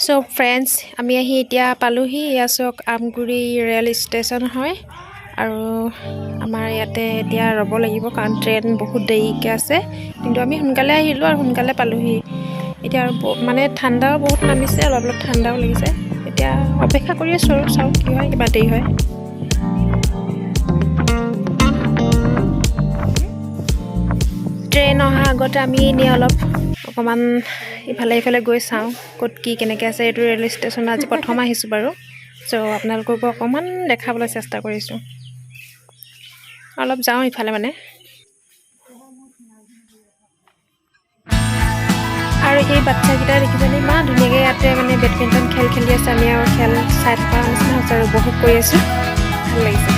So friends, আমি আহি এতিয়া পালোহি ইয়াচক আমগুৰি ৰেল ষ্টেচন হয় আৰু আমাৰ ইয়াতে এতিয়া ৰ'ব লাগিব কাৰণ ট্ৰেইন বহুত দেৰিকৈ আছে কিন্তু আমি সোনকালে আহিলোঁ আৰু সোনকালে পালোহি এতিয়া মানে ঠাণ্ডাও বহুত নামিছে অলপ অলপ ঠাণ্ডাও লাগিছে এতিয়া অপেক্ষা কৰি আছোঁ আৰু চাওঁ কি হয় কিবা দেৰি হয় ট্ৰেইন অহা আগতে আমি এনে অলপ অকমান ইফালে ইফালে গৈ চাওঁ ক'ত কি কেনেকৈ আছে এইটো ৰেল ষ্টেচন আজি প্ৰথম আহিছোঁ বাৰু চ' আপোনালোককো অকণমান দেখাবলৈ চেষ্টা কৰিছোঁ অলপ যাওঁ ইফালে মানে আৰু এই বাচ্চাকেইটা দেখিছেনে ইমান ধুনীয়াকৈ ইয়াতে মানে বেডমিণ্টন খেলি আছে আমি আৰু খেল চাই থকা নিচিনা হৈছে আৰু উপভোগ কৰি আছোঁ ভাল লাগিছে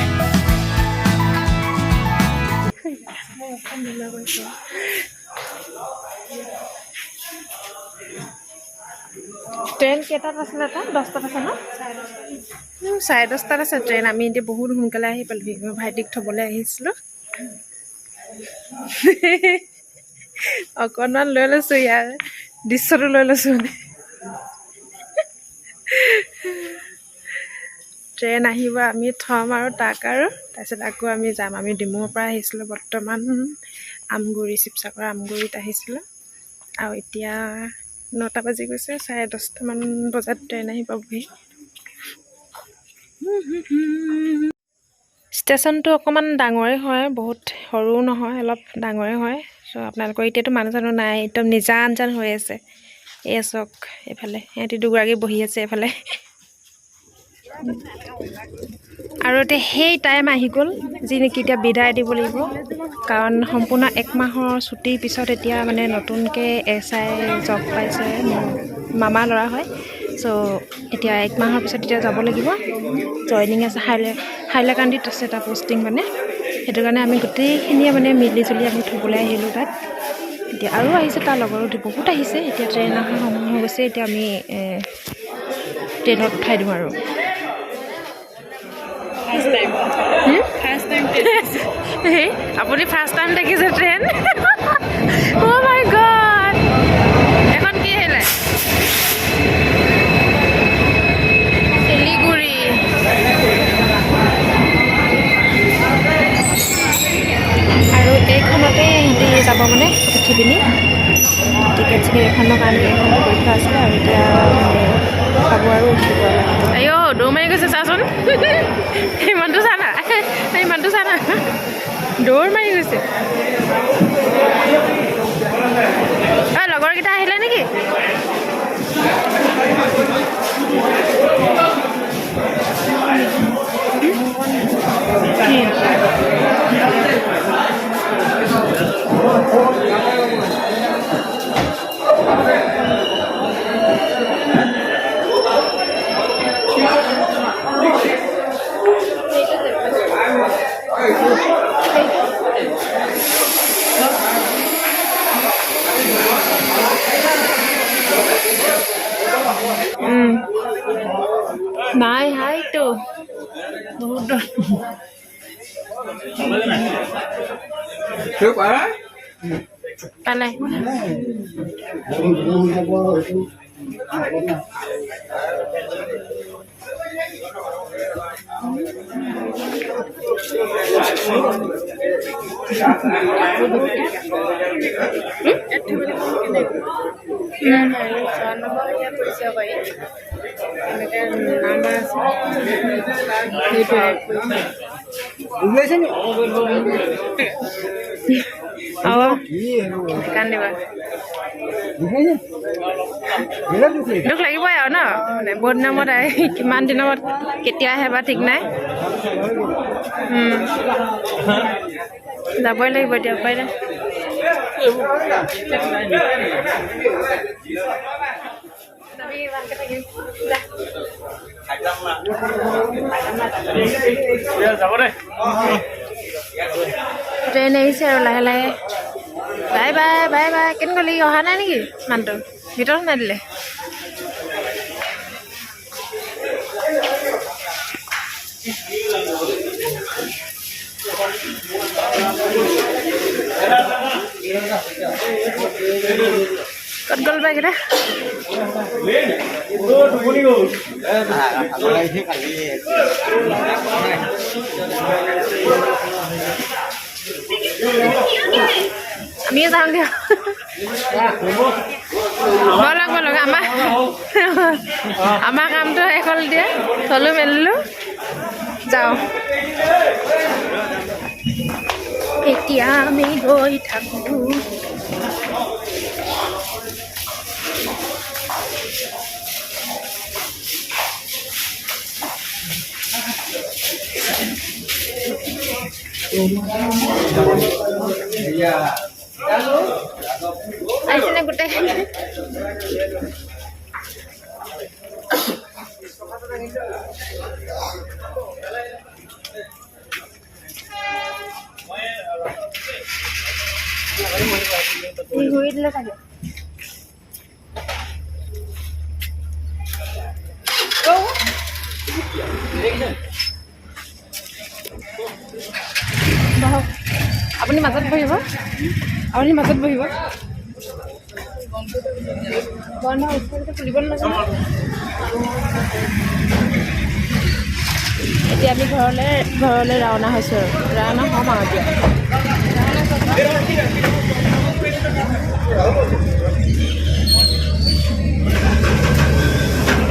ট্ৰেইন কেইটাত আছিলে তাত 10টাত আছে ন 10:30 আছে ট্ৰেইন আমি এতিয়া বহুত সোনকালে আহি পালোহি ভাইটিক থ'বলৈ আহিছিলোঁ অকণমান লৈ লৈছোঁ ইয়াৰ দৃশ্যটো লৈ লৈছোঁ মানে ট্ৰেইন আহিব আমি থ'ম আৰু তাক আৰু তাৰপিছত আকৌ আমি যাম আমি ডিমুৰ পৰা আহিছিলোঁ বৰ্তমান আমগুৰি শিৱসাগৰ আমগুৰিত আহিছিলোঁ আৰু এতিয়া 9টা বাজি গৈছে 10:30মান বজাত ট্ৰেইন আহি পাবহি ষ্টেচনটো অকণমান ডাঙৰেই হয় বহুত সৰুও নহয় অলপ ডাঙৰেই হয় চ' আপোনালোকৰ এতিয়াতো মানুহ চানুহ নাই একদম নিজান জান হৈ আছে এই চক এইফালে সিহঁতি দুগৰাকী বহি আছে এইফালে আৰু এতিয়া সেই টাইম আহি গ'ল যি নেকি এতিয়া বিদায় দিব লাগিব কাৰণ সম্পূৰ্ণ 1 মাহৰ ছুটিৰ পিছত এতিয়া মানে নতুনকৈ SI জব পাইছে মোৰ মামা ল'ৰা হয় চ' এতিয়া 1 মাহৰ পিছত এতিয়া যাব লাগিব জইনিং আছে হাইলাকান্দিত আছে এটা পষ্টিং মানে সেইটো কাৰণে আমি গোটেইখিনিয়ে মানে মিলি জুলি আমি থ'বলৈ আহিলোঁ তাত এতিয়া আৰু আহিছে তাৰ লগৰো বহুত আহিছে এতিয়া ট্ৰেইন অহা সময় হৈ গৈছে এতিয়া আমি ট্ৰেইনত উঠাই দিওঁ আৰু আপুনি ফাৰ্ষ্ট টাইম দেখিছে ট্ৰেইন অ' মাই গড এখন কি আহিলে শিলিগুৰি আৰু এইখনতে সিহঁতি যাব মানে উঠি পিনি টিকেট চিকেট এখনৰ কাৰণে এইখন কৰি থোৱা আছিলে আৰু এতিয়া খাব আৰু উঠিব আইঅ' দৌৰ মাৰি গৈছে চাচোন ইমানটো চানা দৌৰ মাৰি গৈছে লগৰকেইটা আহিলে নেকি নাই হাইতো বহুত পালে দুখ লাগিবই আৰু ন বহুত দিনৰ কিমান দিনৰ মূৰত কেতিয়া আহে বা ঠিক নাই যাবই লাগিব এতিয়া উপায় নাই ট্ৰেইন আহিছে আৰু লাহে লাহে বাই বাই বাই বাই কেনেকুৱা লাগি অহা নাই নেকি মানুহটো ভিতৰত সোমাই দিলে ক'ত গ'ল বা এইকেইটা আমিও যাওঁ দিয়া বলক বলক আমাৰ কামটো শেষ হ'ল দিয়া থলো মেলিলোঁ যাওঁ এতিয়া আমি গৈ থাকোঁ আহিছেনে গোটেই ঘূৰি দিলে থাকে বহক আপুনি মাজত বহিব বন্ধ খুলিব নাজানো এতিয়া আমি ঘৰলৈ ৰাওনা হৈছোঁ আৰু ৰাওনা হ'ম আৰু এতিয়া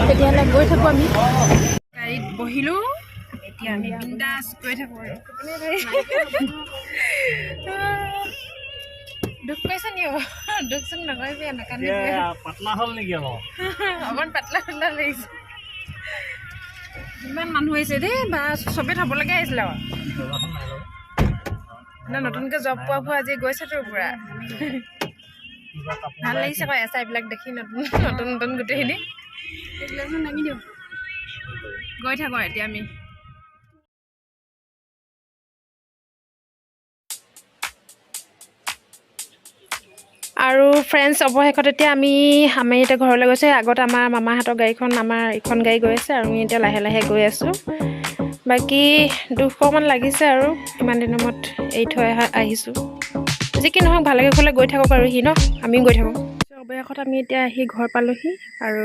তেতিয়াহ'লে গৈ থাকোঁ আমি গাড়ীত বহিলোঁ এতিয়া আমি বিন্দাছ গৈ থাকোঁ আৰু দুখ পাইছে নি দুখ চুখ নকৰিবি নাকান্দিবি পাতলা হ'ল নেকি অকণ পাতলা লাগিছে ইমান মানুহ আহিছে দেই বা চবেই থ'বলৈকে আহিছিলে আৰু নতুনকৈ জব পোৱা আজি গৈছেতো পূৰা ভাল লাগিছে আকৌ এচাইবিলাক দেখি নতুন গোটেইখিনি নামি দিওঁ গৈ থাকোঁ এতিয়া আমি আৰু ফ্ৰেণ্ডছ অৱশেষত এতিয়া আমি এতিয়া ঘৰলৈ গৈছে আগত আমাৰ মামাহঁতৰ গাড়ীখন আমাৰ ইখন গাড়ী গৈ আছে আৰু আমি এতিয়া লাহে লাহে গৈ আছোঁ বাকী দুখ অকণমান লাগিছে আৰু ইমান দিনৰ মূৰত এৰি থৈ আহিছোঁ যি কি নহওক ভালকৈ ঘৰলৈ গৈ থাকক আৰু ন আমিও গৈ থাকোঁ অৱশেষত আমি এতিয়া আহি ঘৰ পালোঁহি আৰু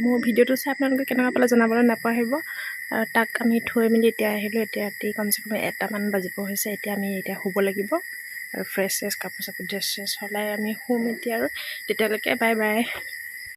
মোৰ ভিডিঅ'টো চাই আপোনালোকে কেনেকুৱা পালে জনাবলৈ নাপাহৰিব আৰু তাক আমি থৈ মেলি এতিয়া আহিলোঁ এতিয়া ৰাতি কমচে কম 1টামান বাজিব হৈছে এতিয়া আমি শুব লাগিব আৰু ফ্ৰেছ কাপোৰ চাপোৰ ড্ৰেছ সলাই আমি শুম এতিয়া আৰু তেতিয়ালৈকে বাই বাই